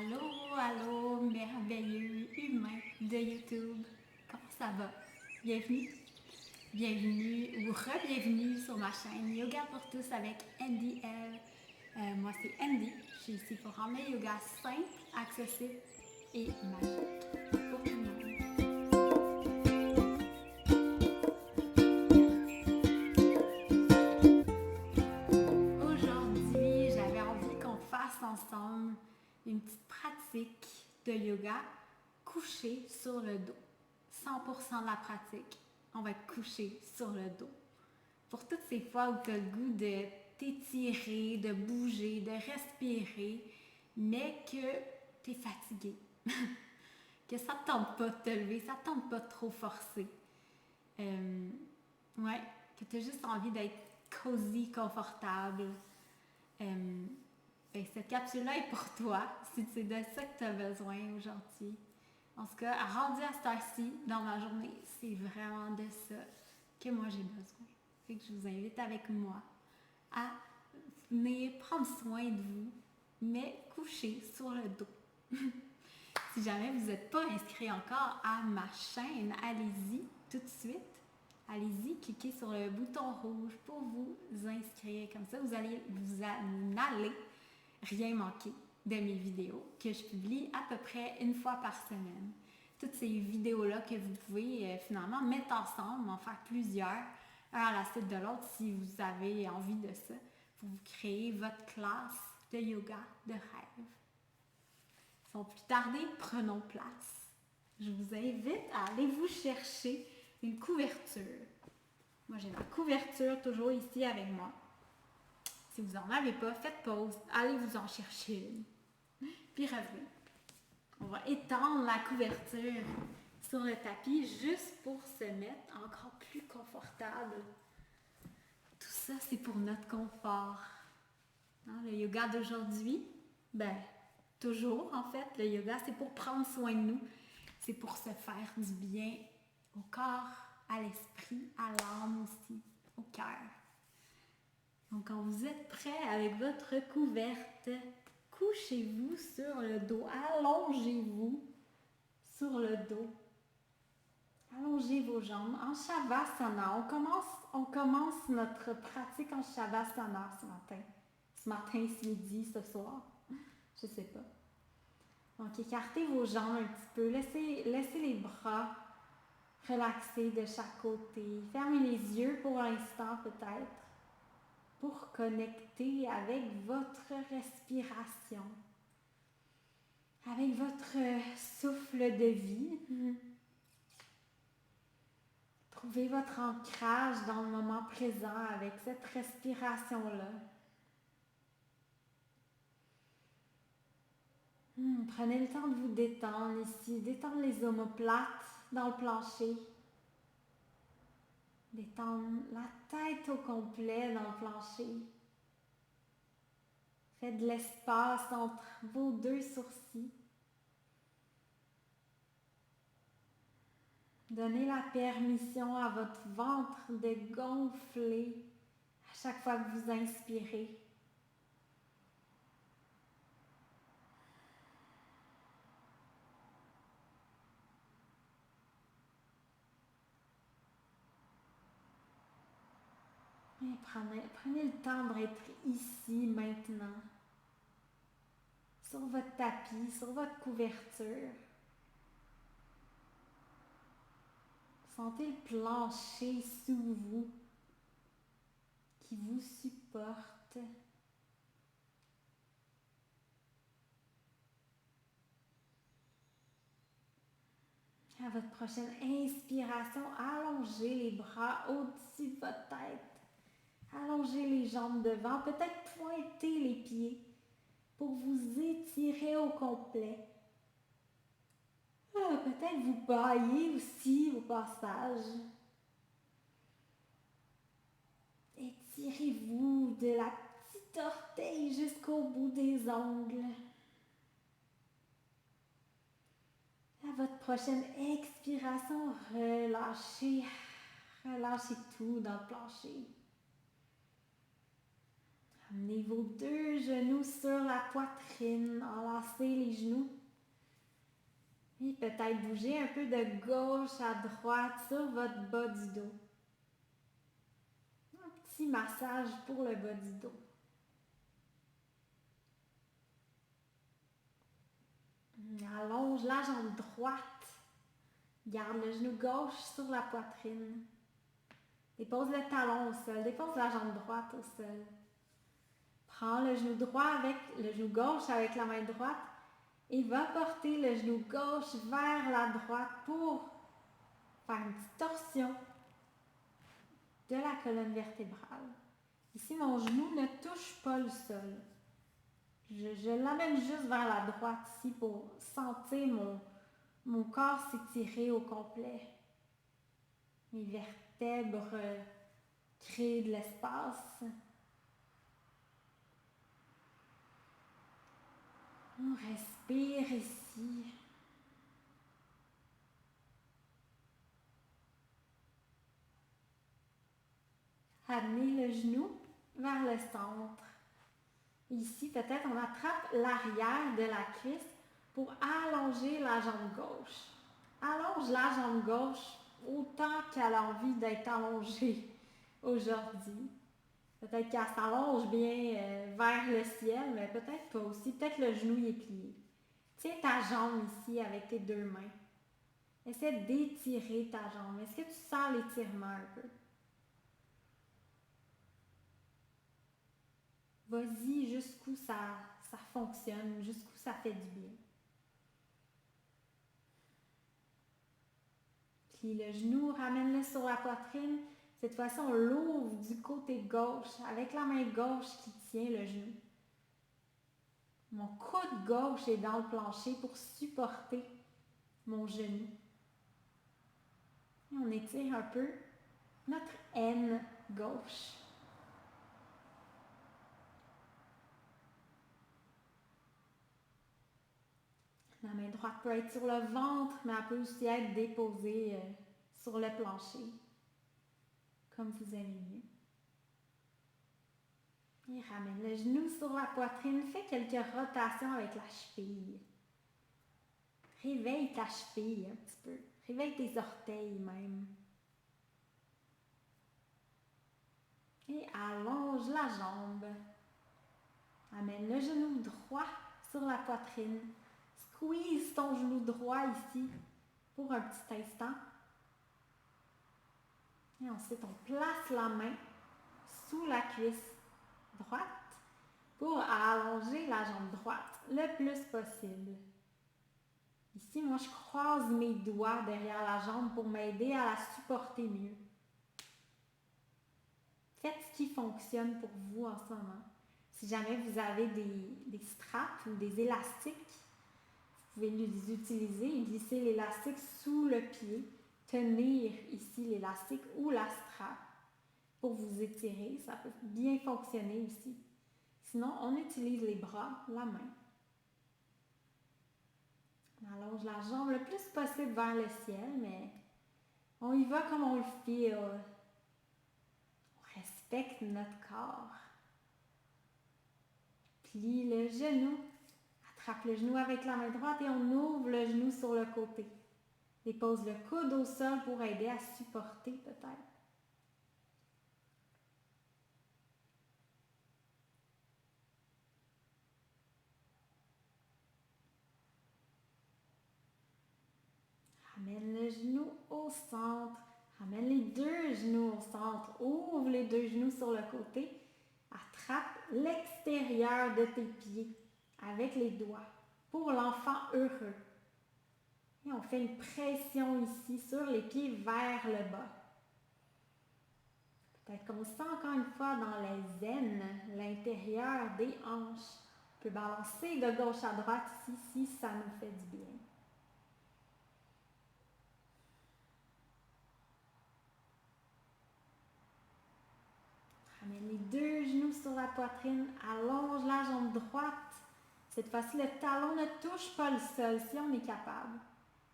Allô, allô, merveilleux humain de YouTube. Comment ça va? Bienvenue, bienvenue ou re-bienvenue sur ma chaîne Yoga pour tous avec Andy L. Moi, c'est Andy. Je suis ici pour rendre le yoga simple, accessible et magique pour tout le monde. Aujourd'hui, j'avais envie qu'on fasse ensemble une petite pratique de yoga couché sur le dos. 100% de la pratique, on va être couché sur le dos. Pour toutes ces fois où tu as le goût de t'étirer, de bouger, de respirer, mais que tu es fatigué, que ça ne te tente pas de te lever, ça ne te tente pas de trop forcer. Ouais, que tu as juste envie d'être cosy, confortable. Cette capsule-là est pour toi, si c'est de ça que tu as besoin aujourd'hui. En tout cas, rendu à cette heure-ci dans ma journée, c'est vraiment de ça que moi j'ai besoin. Fait que je vous invite avec moi à venir prendre soin de vous, mais coucher sur le dos. Si jamais vous n'êtes pas inscrit encore à ma chaîne, allez-y tout de suite. Allez-y, cliquez sur le bouton rouge pour vous inscrire. Comme ça, vous n'allez rien manquer de mes vidéos que je publie à peu près une fois par semaine. Toutes ces vidéos-là que vous pouvez finalement mettre ensemble, en faire plusieurs, un à la suite de l'autre si vous avez envie de ça, pour vous créer votre classe de yoga de rêve. Sans plus tarder, prenons place. Je vous invite à aller vous chercher une couverture. Moi, j'ai ma couverture toujours ici avec moi. Si vous n'en avez pas, faites pause, allez vous en chercher une. Puis revenez. On va étendre la couverture sur le tapis juste pour se mettre encore plus confortable. Tout ça, c'est pour notre confort. Hein, le yoga d'aujourd'hui, toujours en fait, le yoga, c'est pour prendre soin de nous. C'est pour se faire du bien au corps, à l'esprit, à l'âme aussi, au cœur. Donc, quand vous êtes prêt avec votre couverte, couchez-vous sur le dos, allongez-vous sur le dos. Allongez vos jambes en Shavasana. On commence notre pratique en Shavasana ce matin. Ce matin, ce midi, ce soir. Je ne sais pas. Donc, écartez vos jambes un petit peu. Laissez les bras relaxer de chaque côté. Fermez les yeux pour l'instant peut-être, pour connecter avec votre respiration, avec votre souffle de vie. Trouvez votre ancrage dans le moment présent avec cette respiration-là. Prenez le temps de vous détendre ici, détendre les omoplates dans le plancher. Détendre la tête au complet dans le plancher. Faites de l'espace entre vos deux sourcils. Donnez la permission à votre ventre de gonfler à chaque fois que vous inspirez. Et prenez le temps d'être ici, maintenant, sur votre tapis, sur votre couverture. Sentez le plancher sous vous qui vous supporte. À votre prochaine inspiration, allongez les bras au-dessus de votre tête. Allongez les jambes devant, peut-être pointez les pieds pour vous étirer au complet. Peut-être vous baillez aussi au passage. Étirez-vous de la petite orteil jusqu'au bout des ongles. À votre prochaine expiration, relâchez tout dans le plancher. Amenez vos deux genoux sur la poitrine, enlacez les genoux peut-être bouger un peu de gauche à droite sur votre bas du dos. Un petit massage pour le bas du dos. Allonge la jambe droite. Garde le genou gauche sur la poitrine. Dépose le talon au sol. Dépose la jambe droite au sol. Prends le genou droit avec le genou gauche avec la main droite et va porter le genou gauche vers la droite pour faire une petite torsion de la colonne vertébrale. Ici, mon genou ne touche pas le sol. Je l'amène juste vers la droite ici pour sentir mon corps s'étirer au complet. Mes vertèbres créent de l'espace. On respire ici. Amenez le genou vers le centre. Ici, peut-être on attrape l'arrière de la cuisse pour allonger la jambe gauche. Allonge la jambe gauche autant qu'elle a envie d'être allongée aujourd'hui. Peut-être qu'elle s'allonge bien vers le ciel, mais peut-être pas aussi. Peut-être le genou est plié. Tiens ta jambe ici avec tes deux mains. Essaie d'étirer ta jambe. Est-ce que tu sens l'étirement un peu? Vas-y jusqu'où ça fonctionne, jusqu'où ça fait du bien. Puis le genou, ramène-le sur la poitrine. Cette fois-ci, on l'ouvre du côté gauche avec la main gauche qui tient le genou. Mon coude gauche est dans le plancher pour supporter mon genou. Et on étire un peu notre aine gauche. La main droite peut être sur le ventre, mais elle peut aussi être déposée sur le plancher, comme vous aimez mieux. Et ramène le genou sur la poitrine, fais quelques rotations avec la cheville. Réveille ta cheville un petit peu, réveille tes orteils même. Et allonge la jambe. Amène le genou droit sur la poitrine. Squeeze ton genou droit ici pour un petit instant. Et ensuite, on place la main sous la cuisse droite pour allonger la jambe droite le plus possible. Ici, moi, je croise mes doigts derrière la jambe pour m'aider à la supporter mieux. Faites ce qui fonctionne pour vous en ce moment. Si jamais vous avez des straps ou des élastiques, vous pouvez les utiliser et glisser l'élastique sous le pied, tenir ici l'élastique ou la strap pour vous étirer. Ça peut bien fonctionner aussi. Sinon, on utilise les bras, la main. On allonge la jambe le plus possible vers le ciel, mais on y va comme on le feel. On respecte notre corps. Plie le genou. Attrape le genou avec la main droite et on ouvre le genou sur le côté. Dépose le coude au sol pour aider à supporter peut-être. Ramène le genou au centre. Ramène les deux genoux au centre. Ouvre les deux genoux sur le côté. Attrape l'extérieur de tes pieds avec les doigts pour l'enfant heureux. Et on fait une pression ici sur les pieds vers le bas. Peut-être qu'on sent encore une fois dans les aines, l'intérieur des hanches. On peut balancer de gauche à droite ici si ça nous fait du bien. Ramène les deux genoux sur la poitrine, allonge la jambe droite. Cette fois-ci, le talon ne touche pas le sol si on est capable.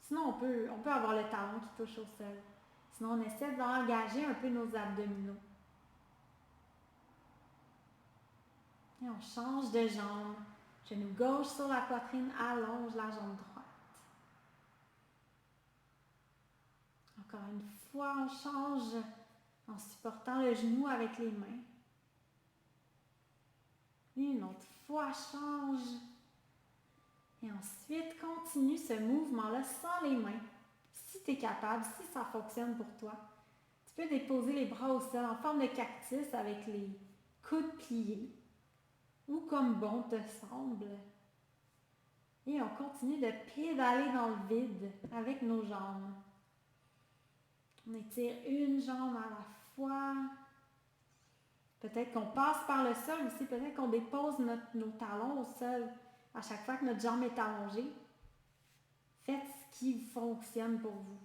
Sinon, on peut avoir le talon qui touche au sol. Sinon, on essaie d'engager un peu nos abdominaux. Et on change de jambe. Genou gauche sur la poitrine, allonge la jambe droite. Encore une fois, on change en supportant le genou avec les mains. Une autre fois, change. Et ensuite, continue ce mouvement-là sans les mains. Si tu es capable, si ça fonctionne pour toi, tu peux déposer les bras au sol en forme de cactus avec les coudes pliés ou comme bon te semble. Et on continue de pédaler dans le vide avec nos jambes. On étire une jambe à la fois. Peut-être qu'on passe par le sol aussi, peut-être qu'on dépose nos talons au sol à chaque fois que notre jambe est allongée. Faites ce qui fonctionne pour vous.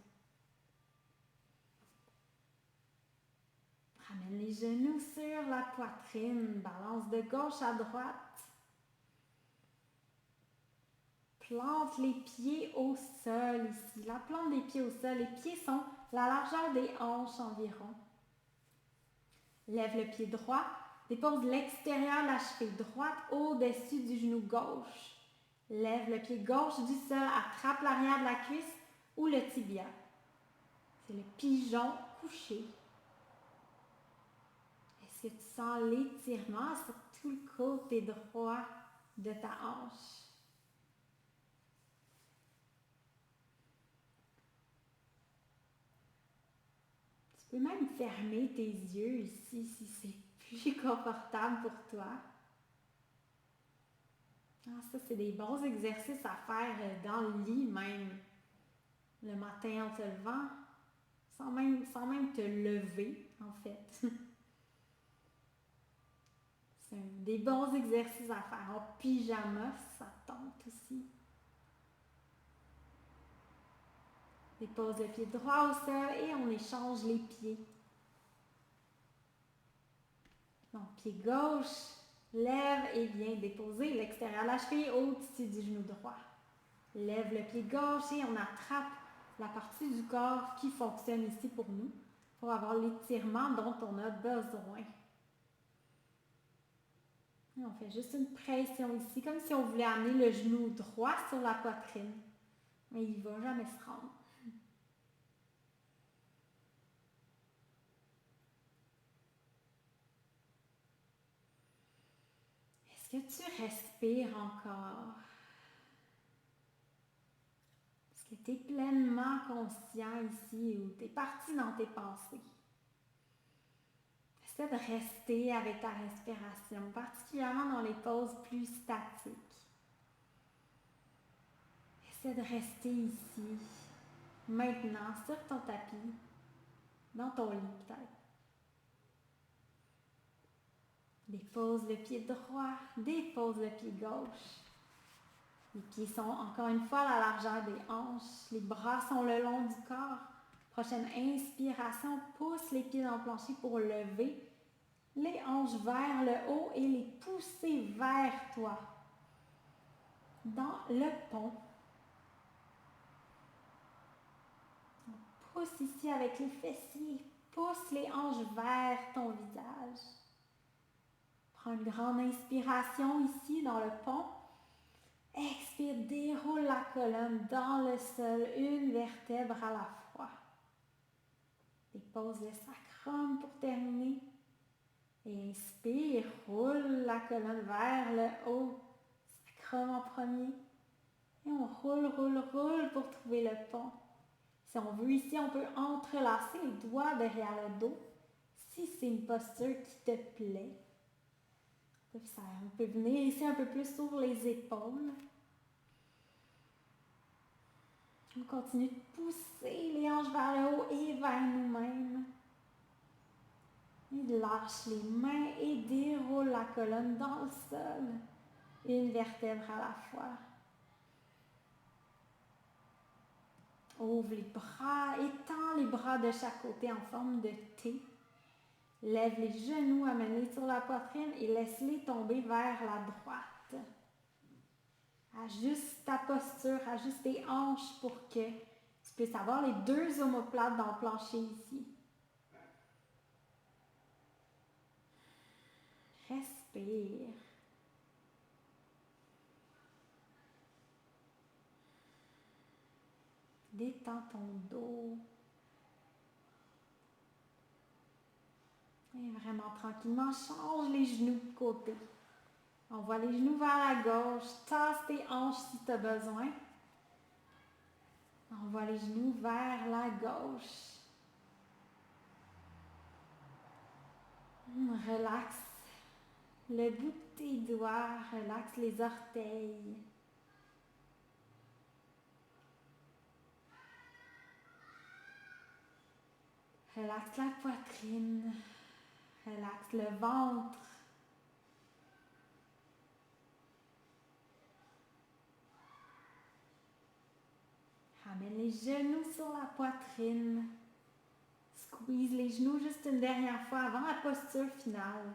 Ramène les genoux sur la poitrine, balance de gauche à droite. Plante les pieds au sol ici. La plante des pieds au sol. Les pieds sont la largeur des hanches environ. Lève le pied droit. Dépose l'extérieur de la cheville droite au-dessus du genou gauche. Lève le pied gauche du sol. Attrape l'arrière de la cuisse ou le tibia. C'est le pigeon couché. Est-ce que tu sens l'étirement sur tout le côté droit de ta hanche? Tu peux même fermer tes yeux ici si c'est plus confortable pour toi. Ça, c'est des bons exercices à faire dans le lit même. Le matin en te levant, sans même te lever en fait. C'est des bons exercices à faire en pyjama, ça tente aussi. Dépose le pied droit au sol et on échange les pieds. Donc, pied gauche, lève et viens déposer l'extérieur de la cheville au-dessus du genou droit. Lève le pied gauche et on attrape la partie du corps qui fonctionne ici pour nous, pour avoir l'étirement dont on a besoin. Et on fait juste une pression ici, comme si on voulait amener le genou droit sur la poitrine. Mais il ne va jamais se rendre. Est-ce que tu respires encore? Est-ce que tu es pleinement conscient ici ou tu es parti dans tes pensées? Essaie de rester avec ta respiration, particulièrement dans les pauses plus statiques. Essaie de rester ici, maintenant, sur ton tapis, dans ton lit peut-être. Dépose le pied droit, dépose le pied gauche. Les pieds sont encore une fois à la largeur des hanches, les bras sont le long du corps. Prochaine inspiration, pousse les pieds dans le plancher pour lever les hanches vers le haut et les pousser vers toi, dans le pont. On pousse ici avec les fessiers, pousse les hanches vers ton visage. Prends une grande inspiration ici dans le pont. Expire, déroule la colonne dans le sol, une vertèbre à la fois. Dépose le sacrum pour terminer. Et inspire, roule la colonne vers le haut, sacrum en premier. Et on roule, roule, roule pour trouver le pont. Si on veut ici, on peut entrelacer les doigts derrière le dos, si c'est une posture qui te plaît. On peut venir ici un peu plus sur les épaules. On continue de pousser les hanches vers le haut et vers nous-mêmes. Et lâche les mains et déroule la colonne dans le sol. Une vertèbre à la fois. Ouvre les bras, étends les bras de chaque côté en forme de T. Lève les genoux, amène-les sur la poitrine et laisse-les tomber vers la droite. Ajuste ta posture, ajuste tes hanches pour que tu puisses avoir les deux omoplates dans le plancher ici. Respire. Détends ton dos. Et vraiment tranquillement, change les genoux de côté. Envoie les genoux vers la gauche. Tasse tes hanches si tu as besoin. Envoie les genoux vers la gauche. Relaxe le bout de tes doigts. Relaxe les orteils. Relaxe la poitrine. Relaxe le ventre. Ramène les genoux sur la poitrine. Squeeze les genoux juste une dernière fois avant la posture finale.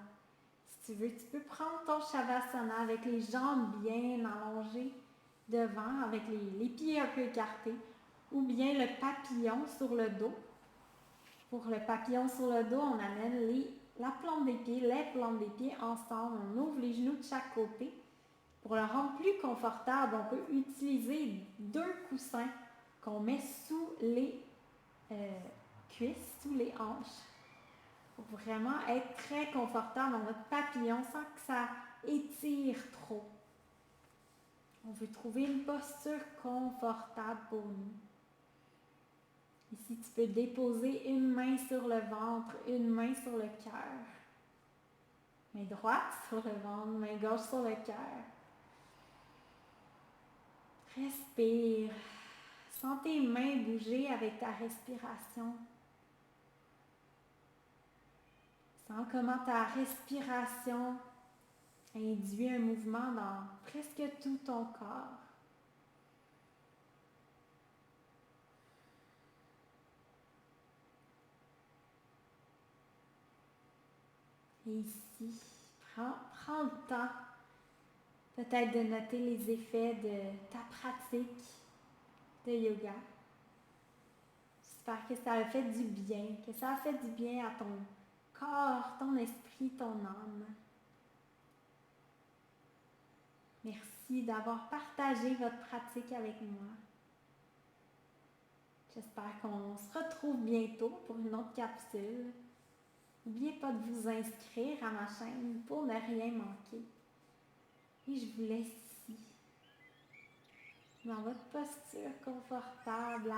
Si tu veux, tu peux prendre ton Shavasana avec les jambes bien allongées devant, avec les pieds un peu écartés, ou bien le papillon sur le dos. Pour le papillon sur le dos, on amène la plante des pieds, les plantes des pieds ensemble. On ouvre les genoux de chaque côté. Pour le rendre plus confortable, on peut utiliser 2 coussins qu'on met sous les cuisses, sous les hanches, pour vraiment être très confortable dans notre papillon sans que ça étire trop. On veut trouver une posture confortable pour nous. Ici, tu peux déposer une main sur le ventre, une main sur le cœur. Main droite sur le ventre, main gauche sur le cœur. Respire. Sens tes mains bouger avec ta respiration. Sens comment ta respiration induit un mouvement dans presque tout ton corps. Et ici, prends le temps peut-être de noter les effets de ta pratique de yoga. J'espère que ça a fait du bien, que ça a fait du bien à ton corps, ton esprit, ton âme. Merci d'avoir partagé votre pratique avec moi. J'espère qu'on se retrouve bientôt pour une autre capsule. N'oubliez pas de vous inscrire à ma chaîne pour ne rien manquer. Et je vous laisse ici, dans votre posture confortable.